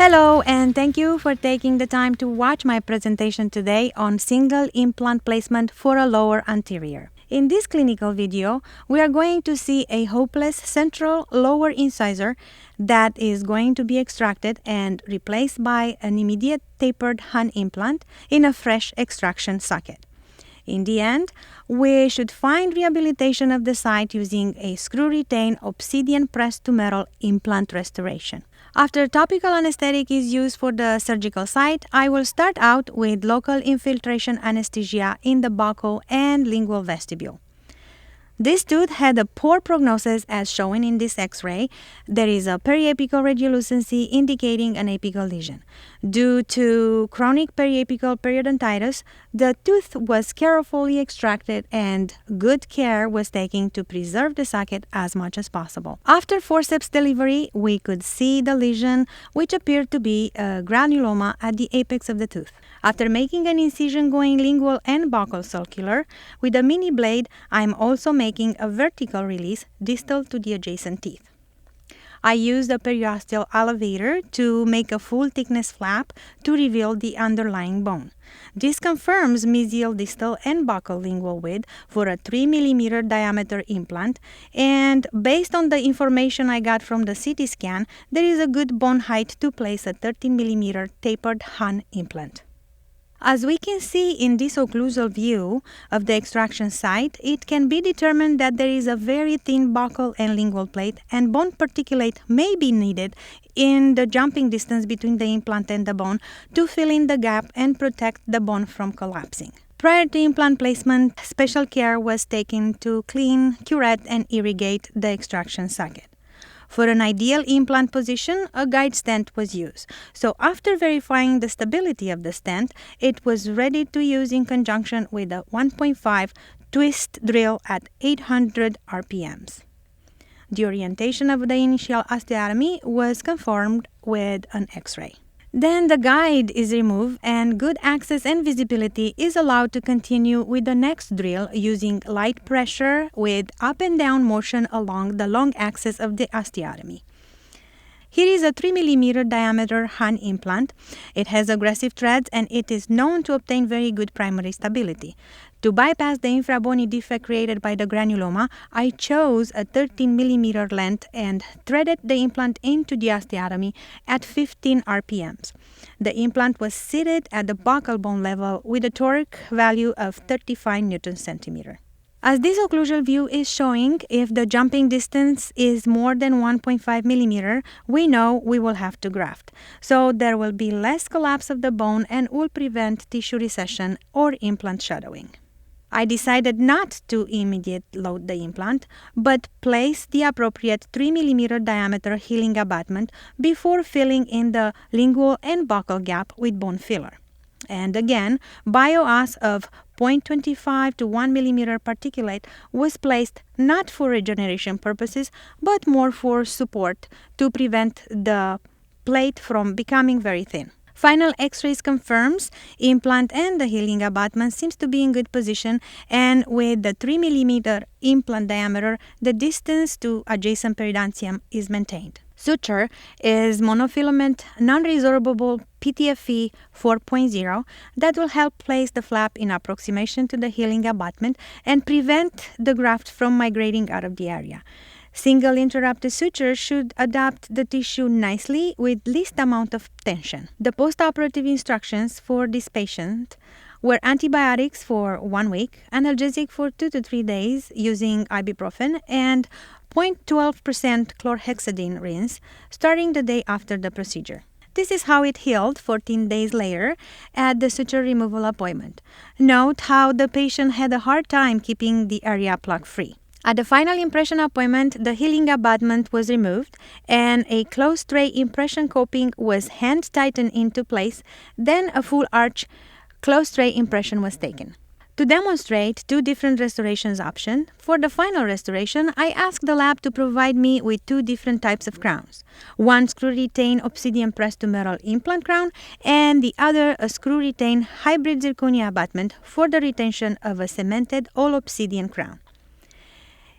Hello, and thank you for taking the time to watch my presentation today on single implant placement for a lower anterior. In this clinical video, we are going to see a hopeless central lower incisor that is going to be extracted and replaced by an immediate tapered Hahn implant in a fresh extraction socket. In the end, we should find rehabilitation of the site using a screw-retained obsidian press-to-metal implant restoration. After topical anesthetic is used for the surgical site, I will start out with local infiltration anesthesia in the buccal and lingual vestibule. This tooth had a poor prognosis as shown in this X-ray. There is a periapical radiolucency indicating an apical lesion. Due to chronic periapical periodontitis, the tooth was carefully extracted and good care was taken to preserve the socket as much as possible. After forceps delivery, we could see the lesion, which appeared to be a granuloma at the apex of the tooth. After making an incision going lingual and buccal sulcular, with a mini blade, I am also making a vertical release distal to the adjacent teeth. I used a periosteal elevator to make a full thickness flap to reveal the underlying bone. This confirms mesial distal and buccal lingual width for a 3 mm diameter implant, and based on the information I got from the CT scan, there is a good bone height to place a 13 mm tapered Hahn implant. As we can see in this occlusal view of the extraction site, it can be determined that there is a very thin buccal and lingual plate, and bone particulate may be needed in the jumping distance between the implant and the bone to fill in the gap and protect the bone from collapsing. Prior to implant placement, special care was taken to clean, curette, and irrigate the extraction socket. For an ideal implant position, a guide stent was used. So after verifying the stability of the stent, it was ready to use in conjunction with a 1.5 twist drill at 800 RPMs. The orientation of the initial osteotomy was confirmed with an X-ray. Then the guide is removed and good access and visibility is allowed to continue with the next drill using light pressure with up and down motion along the long axis of the osteotomy. Here is a 3 mm diameter Hahn implant. It has aggressive threads and it is known to obtain very good primary stability. To bypass the infrabony defect created by the granuloma, I chose a 13 mm length and threaded the implant into the osteotomy at 15 RPMs. The implant was seated at the buccal bone level with a torque value of 35 Newton-centimeter. As this occlusal view is showing, if the jumping distance is more than 1.5 mm, we know we will have to graft. So there will be less collapse of the bone and will prevent tissue recession or implant shadowing. I decided not to immediate load the implant, but place the appropriate 3 mm diameter healing abutment before filling in the lingual and buccal gap with bone filler. And again, bioas of 0.25 to 1 mm particulate was placed not for regeneration purposes, but more for support to prevent the plate from becoming very thin. Final X-rays confirms implant and the healing abutment seems to be in good position, and with the 3 mm implant diameter, the distance to adjacent periodontium is maintained. Suture is monofilament non-resorbable PTFE 4.0 that will help place the flap in approximation to the healing abutment and prevent the graft from migrating out of the area. Single interrupted suture should adapt the tissue nicely with least amount of tension. The post-operative instructions for this patient were antibiotics for 1 week, analgesic for 2 to 3 days using ibuprofen, and 0.12% chlorhexidine rinse starting the day after the procedure. This is how it healed 14 days later at the suture removal appointment. Note how the patient had a hard time keeping the area plaque-free. At the final impression appointment, the healing abutment was removed and a closed tray impression coping was hand tightened into place. Then a full arch closed tray impression was taken. To demonstrate 2 different restorations options, for the final restoration, I asked the lab to provide me with 2 different types of crowns. One screw-retained obsidian press-to-metal implant crown and the other a screw-retained hybrid zirconia abutment for the retention of a cemented all-obsidian crown.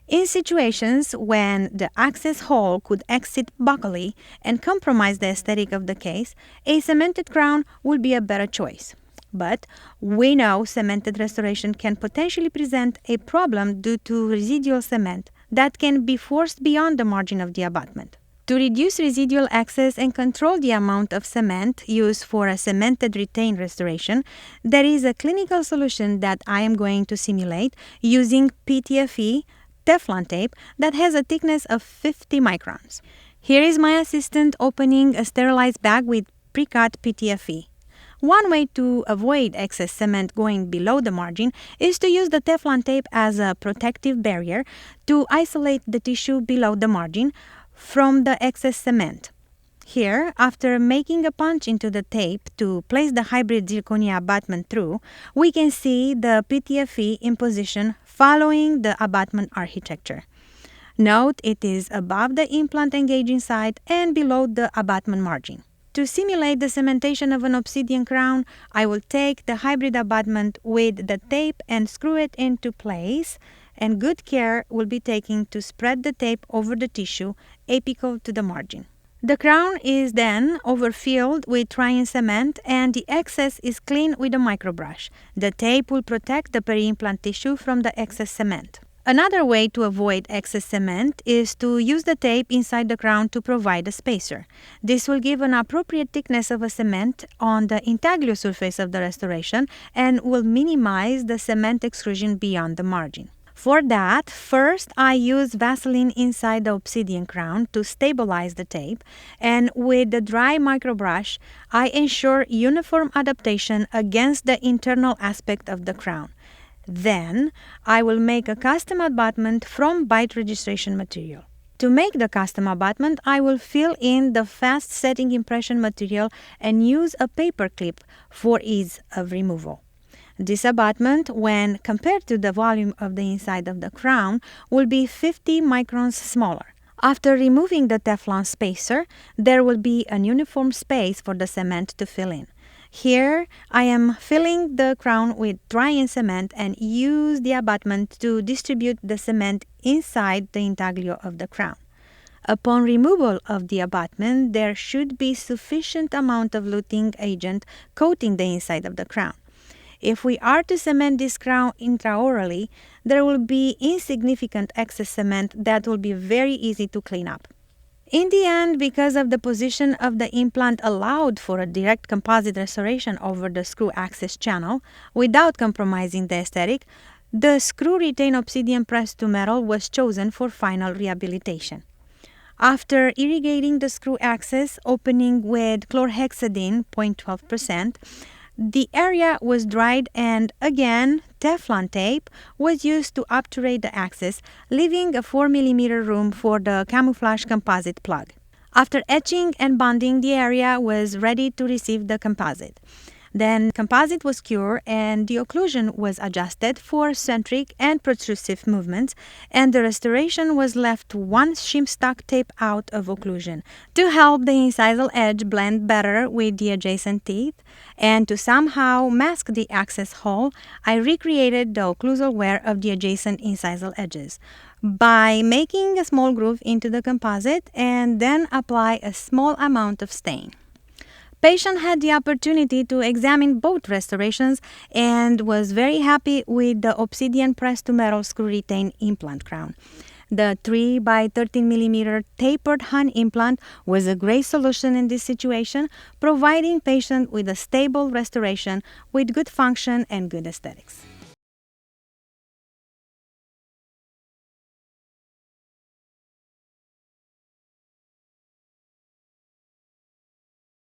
In situations when the access hole could exit buccally and compromise the aesthetic of the case, a cemented crown would be a better choice. But we know cemented restoration can potentially present a problem due to residual cement that can be forced beyond the margin of the abutment. To reduce residual excess and control the amount of cement used for a cemented retained restoration, there is a clinical solution that I am going to simulate using PTFE Teflon tape that has a thickness of 50 microns. Here is my assistant opening a sterilized bag with pre-cut PTFE. One way to avoid excess cement going below the margin is to use the Teflon tape as a protective barrier to isolate the tissue below the margin from the excess cement. Here, after making a punch into the tape to place the hybrid zirconia abutment through, we can see the PTFE in position following the abutment architecture. Note it is above the implant engaging side and below the abutment margin. To simulate the cementation of an obsidian crown, I will take the hybrid abutment with the tape and screw it into place, and good care will be taken to spread the tape over the tissue apical to the margin. The crown is then overfilled with drying cement and the excess is cleaned with a microbrush. The tape will protect the peri-implant tissue from the excess cement. Another way to avoid excess cement is to use the tape inside the crown to provide a spacer. This will give an appropriate thickness of a cement on the intaglio surface of the restoration and will minimize the cement extrusion beyond the margin. For that, first I use Vaseline inside the obsidian crown to stabilize the tape, and with the dry microbrush, I ensure uniform adaptation against the internal aspect of the crown. Then, I will make a custom abutment from bite registration material. To make the custom abutment, I will fill in the fast setting impression material and use a paper clip for ease of removal. This abutment, when compared to the volume of the inside of the crown, will be 50 microns smaller. After removing the Teflon spacer, there will be an uniform space for the cement to fill in. Here, I am filling the crown with drying cement and use the abutment to distribute the cement inside the intaglio of the crown. Upon removal of the abutment, there should be sufficient amount of luting agent coating the inside of the crown. If we are to cement this crown intraorally, there will be insignificant excess cement that will be very easy to clean up. In the end, because of the position of the implant allowed for a direct composite restoration over the screw access channel without compromising the aesthetic, the screw retained obsidian pressed to metal was chosen for final rehabilitation. After irrigating the screw access, opening with chlorhexidine 0.12%, the area was dried and again Teflon tape was used to obturate the access, leaving a 4 mm room for the camouflage composite plug. After etching and bonding, the area was ready to receive the composite. Then composite was cured and the occlusion was adjusted for centric and protrusive movements, and the restoration was left one shim stock tape out of occlusion to help the incisal edge blend better with the adjacent teeth, and to somehow mask the access hole, I recreated the occlusal wear of the adjacent incisal edges by making a small groove into the composite and then apply a small amount of stain. Patient had the opportunity to examine both restorations and was very happy with the obsidian pressed to metal screw retained implant crown. The 3 by 13 mm tapered Hahn implant was a great solution in this situation, providing patient with a stable restoration with good function and good aesthetics.